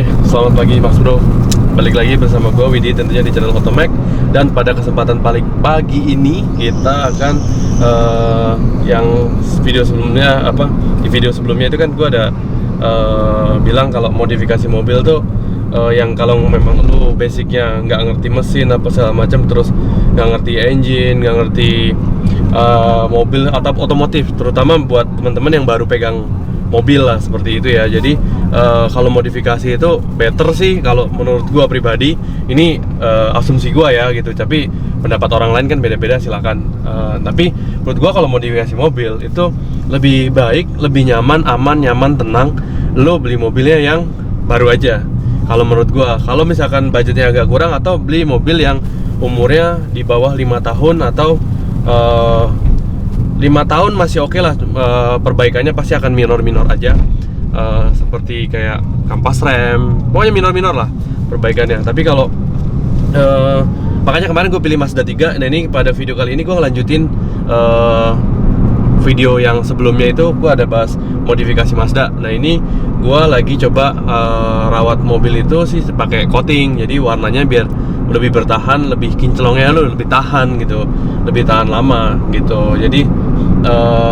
Oke, selamat pagi Mas Bro. Balik lagi bersama gue Widi tentunya di channel Otomek. Dan pada kesempatan paling pagi ini kita akan yang video sebelumnya di video sebelumnya itu kan gue ada bilang kalau modifikasi mobil tuh yang kalau memang lu basicnya nggak ngerti mesin apa segala macam, terus nggak ngerti engine, nggak ngerti mobil atau otomotif, terutama buat teman-teman yang baru pegang mobil lah seperti itu ya. Jadi kalau modifikasi itu better sih kalau menurut gua pribadi. Ini asumsi gua ya gitu, tapi pendapat orang lain kan beda-beda, silakan. Tapi menurut gua kalau modifikasi mobil itu lebih baik, lebih nyaman, aman, nyaman, tenang lo beli mobilnya yang baru aja. Kalau menurut gua, kalau misalkan budgetnya agak kurang atau beli mobil yang umurnya di bawah 5 tahun atau 5 tahun masih oke lah, perbaikannya pasti akan minor-minor aja, seperti kayak kampas rem, pokoknya minor-minor lah perbaikannya. Tapi kalau makanya kemarin gue pilih Mazda 3. Nah ini pada video kali ini gue ngelanjutin video yang sebelumnya itu gue ada bahas modifikasi Mazda. Nah ini gue lagi coba rawat mobil itu sih pakai coating, jadi warnanya biar lebih bertahan, lebih kinclongnya lebih tahan gitu, lebih tahan lama gitu. Jadi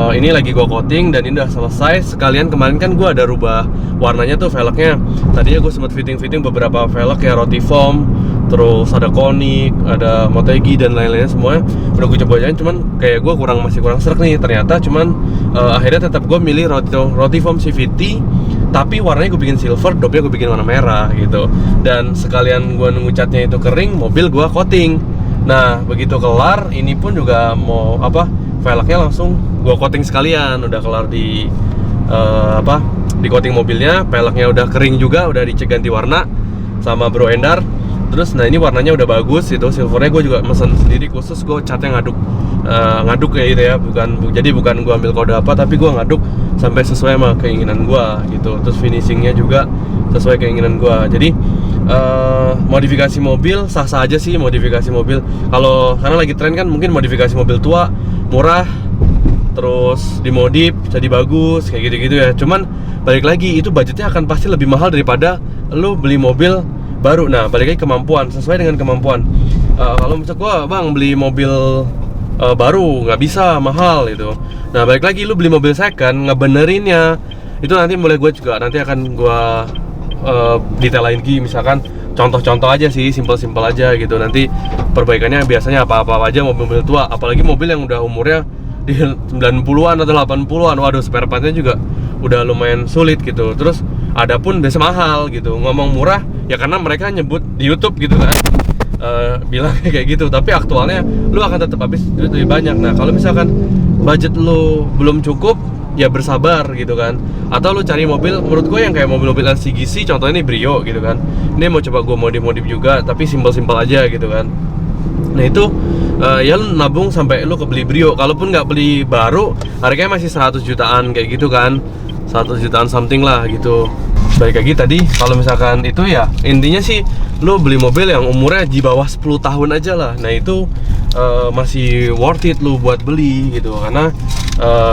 ini lagi gue coating dan ini udah selesai. Sekalian kemarin kan gue ada rubah warnanya tuh velgnya. Tadinya gue sempat fitting beberapa velg kayak Rotiform, terus ada Konik, ada Motegi dan lain-lainnya semuanya udah gue cobain, cuman kayak gue masih kurang serak nih ternyata. Cuman akhirnya tetap gue milih Rotiform CVT, tapi warnanya gue bikin silver, dopnya gue bikin warna merah gitu. Dan sekalian gue nunggu catnya itu kering, mobil gue coating. Nah begitu kelar, ini pun juga mau velgnya langsung gue coating sekalian. Udah kelar di di coating mobilnya, velgnya udah kering juga, udah dicek ganti warna sama Bro Endar. Terus nah ini warnanya udah bagus itu, silvernya gue juga mesen sendiri khusus, gue catnya ngaduk kayak gitu ya, jadi bukan gue ambil kode apa, tapi gue ngaduk sampai sesuai sama keinginan gue gitu. Terus finishingnya juga sesuai keinginan gue. Jadi modifikasi mobil sah-sah aja sih. Modifikasi mobil kalau karena lagi tren kan, mungkin modifikasi mobil tua murah terus dimodif jadi bagus kayak gitu-gitu ya. Cuman balik lagi itu budgetnya akan pasti lebih mahal daripada lu beli mobil baru. Nah balik lagi kemampuan, sesuai dengan kemampuan. Kalau misalnya gua bang beli mobil baru nggak bisa, mahal itu. Nah balik lagi lu beli mobil second, ngebenerinnya itu nanti mulai gue juga nanti akan gua detailin lagi. Misalkan contoh-contoh aja sih, simpel-simpel aja gitu. Nanti perbaikannya biasanya apa-apa aja mobil-mobil tua, apalagi mobil yang udah umurnya di 90-an atau 80-an. Waduh, spare partnya juga udah lumayan sulit gitu. Terus ada pun biasa mahal gitu. Ngomong murah ya karena mereka nyebut di YouTube gitu kan, bilang kayak gitu, tapi aktualnya lu akan tetap habis duit lebih banyak. Nah kalau misalkan budget lu belum cukup, ya bersabar gitu kan. Atau lu cari mobil, menurut gue yang kayak mobil-mobil LCGC, contohnya ini Brio gitu kan. Ini mau coba gue modif-modif juga, tapi simpel-simpel aja gitu kan. Nah itu ya lu nabung sampai lu kebeli Brio. Kalaupun nggak beli baru, harganya masih 100 jutaan kayak gitu kan, 100 jutaan something lah gitu. Balik lagi tadi, kalau misalkan itu ya intinya sih lu beli mobil yang umurnya di bawah 10 tahun aja lah. Nah itu masih worth it lu buat beli gitu, karena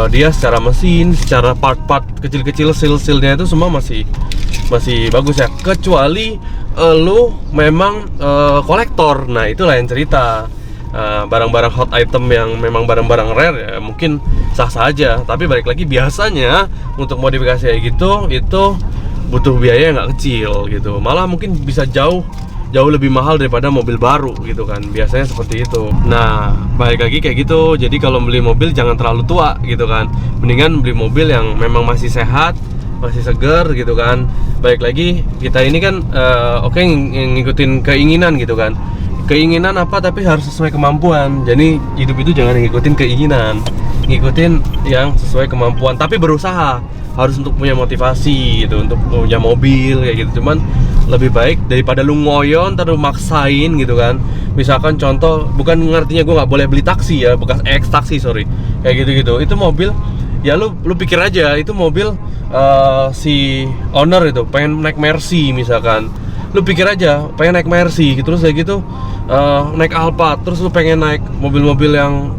dia secara mesin, secara part-part kecil-kecil, seal-sealnya itu semua masih bagus ya. Kecuali lu memang kolektor, nah itu lain cerita. Barang-barang hot item yang memang barang-barang rare ya mungkin sah-sah aja. Tapi balik lagi, biasanya untuk modifikasi kayak gitu itu butuh biaya yang nggak kecil gitu, malah mungkin bisa jauh lebih mahal daripada mobil baru gitu kan, biasanya seperti itu. Nah balik lagi kayak gitu, jadi kalau beli mobil jangan terlalu tua gitu kan, mendingan beli mobil yang memang masih sehat, masih seger gitu kan. Balik lagi kita ini kan ngikutin keinginan gitu kan, keinginan apa tapi harus sesuai kemampuan. Jadi hidup itu jangan ngikutin keinginan, ngikutin yang sesuai kemampuan, tapi berusaha harus untuk punya motivasi gitu, untuk punya mobil kayak gitu. Cuman lebih baik daripada lu ngoyon terus maksain gitu kan. Misalkan contoh, bukan ngertinya gue nggak boleh beli taksi ya, bekas taksi sorry, kayak gitu-gitu. Itu mobil ya lu pikir aja, itu mobil si owner itu pengen naik Mercy misalkan. Lu pikir aja pengen naik Mercy, terus kayak gitu naik Alphard, terus lu pengen naik mobil-mobil yang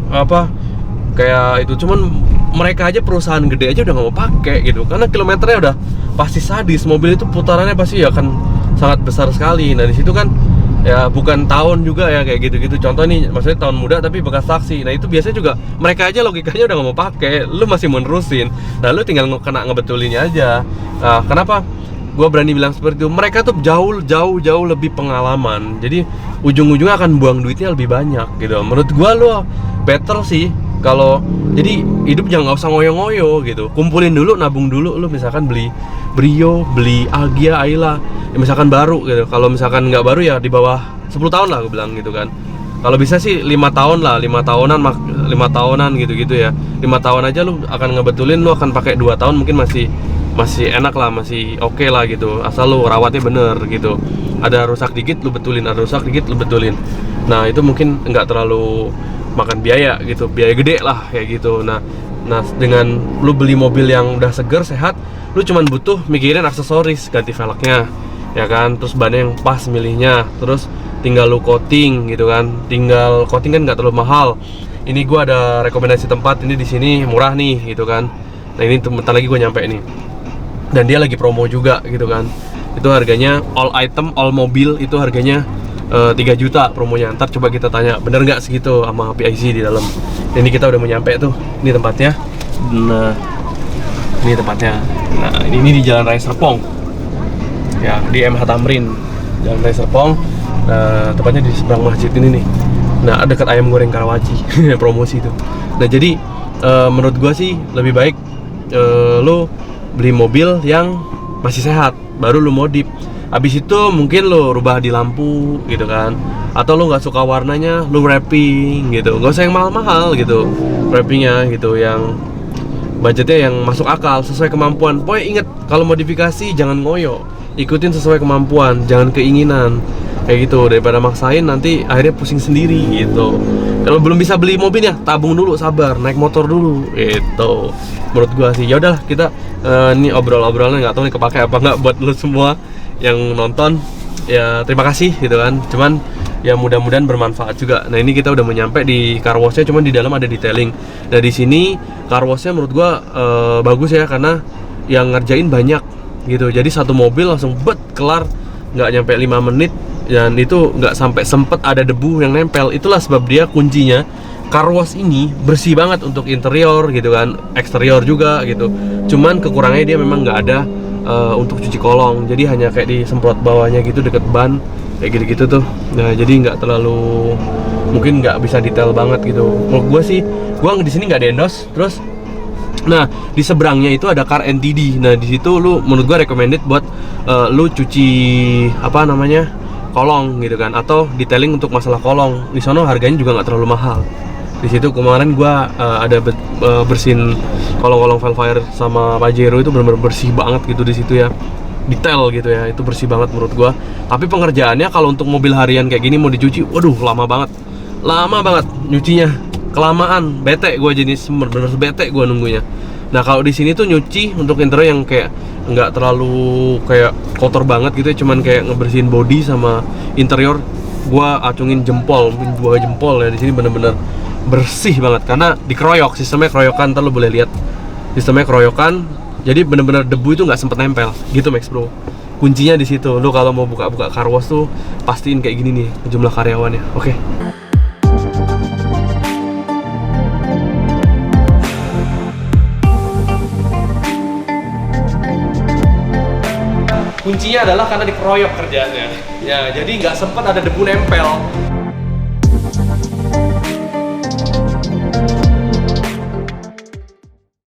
kayak itu. Cuman mereka aja perusahaan gede aja udah nggak mau pakai gitu, karena kilometernya udah pasti sadis. Mobil itu putarannya pasti akan sangat besar sekali. Nah di situ kan ya bukan tahun juga ya kayak gitu-gitu. Contoh nih, maksudnya tahun muda tapi bekas taksi. Nah itu biasanya juga mereka aja logikanya udah nggak mau pakai, lu masih mau nerusin. Nah lu tinggal kena ngebetulinnya aja. Nah, kenapa gue berani bilang seperti itu? Mereka tuh jauh lebih pengalaman. Jadi ujung-ujungnya akan buang duitnya lebih banyak gitu. Menurut gue lu better sih kalau jadi hidup jangan nggak usah ngoyo-ngoyo gitu. Kumpulin dulu, nabung dulu. Lu misalkan beli Brio, beli Agya, Ayla, ya misalkan baru gitu. Kalau misalkan nggak baru ya di bawah 10 tahun lah gue bilang gitu kan. Kalau bisa sih 5 tahun lah, 5 tahunan 5 tahunan gitu-gitu ya. 5 tahun aja lu akan ngebetulin, lu akan pakai 2 tahun mungkin masih enak lah, masih oke lah gitu. Asal lu rawatnya bener gitu. Ada rusak dikit lu betulin, ada rusak dikit lu betulin. Nah, itu mungkin nggak terlalu makan biaya gitu, biaya gede lah kayak gitu. Nah dengan lu beli mobil yang udah seger, sehat, lu cuman butuh mikirin aksesoris, ganti velgnya ya kan, terus bannya yang pas milihnya, terus tinggal lu coating gitu kan. Tinggal coating kan nggak terlalu mahal. Ini gua ada rekomendasi tempat ini di sini murah nih gitu kan. Nah ini bentar lagi gua nyampe nih, dan dia lagi promo juga gitu kan. Itu harganya all item, all mobil itu harganya 3 juta promonya. Ntar coba kita tanya bener nggak segitu sama PIC di dalam. Ini kita udah mau nyampe tuh, ini tempatnya. Nah ini tempatnya. Nah ini di Jalan Raya Serpong ya, di MH Tamrin, Jalan Raya Serpong. Nah tempatnya di seberang masjid ini nih. Nah dekat ayam goreng Karawaci promosi itu. Nah jadi menurut gua sih lebih baik lo beli mobil yang masih sehat, baru lo modif. Habis itu mungkin lo rubah di lampu gitu kan, atau lo nggak suka warnanya, lo wrapping gitu. Nggak usah yang mahal-mahal gitu wrappingnya gitu, yang budgetnya yang masuk akal, sesuai kemampuan. Pokoknya inget, kalau modifikasi jangan ngoyo, ikutin sesuai kemampuan, jangan keinginan kayak gitu. Daripada maksain nanti akhirnya pusing sendiri gitu. Kalau belum bisa beli mobil ya tabung dulu, sabar, naik motor dulu gitu. Menurut gua sih ya udahlah, kita ini obrol-obrolnya nggak tahu nih kepake apa nggak buat lo semua yang nonton. Ya terima kasih gitu kan, cuman ya mudah-mudahan bermanfaat juga. Nah ini kita udah menyampe di car wash-nya, cuman di dalam ada detailing. Nah di sini car wash-nya menurut gua bagus ya, karena yang ngerjain banyak gitu. Jadi satu mobil langsung kelar, nggak nyampe 5 menit, dan itu nggak sampai sempet ada debu yang nempel. Itulah sebab dia kuncinya car wash ini bersih banget untuk interior gitu kan, eksterior juga gitu. Cuman kekurangannya dia memang nggak ada untuk cuci kolong, jadi hanya kayak disemprot bawahnya gitu deket ban kayak gitu-gitu tuh. Nah jadi nggak terlalu, mungkin nggak bisa detail banget gitu. Menurut gue sih, gue di sini nggak ada endorse. Terus nah di seberangnya itu ada Car NTD. Nah di situ lu menurut gue recommended buat lu cuci apa namanya, kolong gitu kan, atau detailing untuk masalah kolong. Di sono harganya juga nggak terlalu mahal. Di situ kemarin gua ada bersihin kolong-kolong Velfire sama Pajero, itu benar-benar bersih banget gitu di situ ya, detail gitu ya, itu bersih banget menurut gua. Tapi pengerjaannya kalau untuk mobil harian kayak gini mau dicuci, waduh lama banget nyucinya, kelamaan, bete gua, jenis bener-bener bete gua nunggunya. Nah kalau di sini tuh nyuci untuk interior yang kayak nggak terlalu kayak kotor banget gitu ya, cuman kayak ngebersihin body sama interior, gua acungin jempol, mungkin 2 jempol ya. Di sini bener-bener bersih banget karena dikeroyok, sistemnya keroyokan. Ntar lo boleh lihat sistemnya keroyokan, jadi bener-bener debu itu nggak sempet nempel gitu Max Bro. Kuncinya di situ. Lo kalau mau buka car wash tuh pastiin kayak gini nih jumlah karyawannya. Oke. Kuncinya adalah karena dikeroyok kerjaannya ya, jadi nggak sempet ada debu nempel.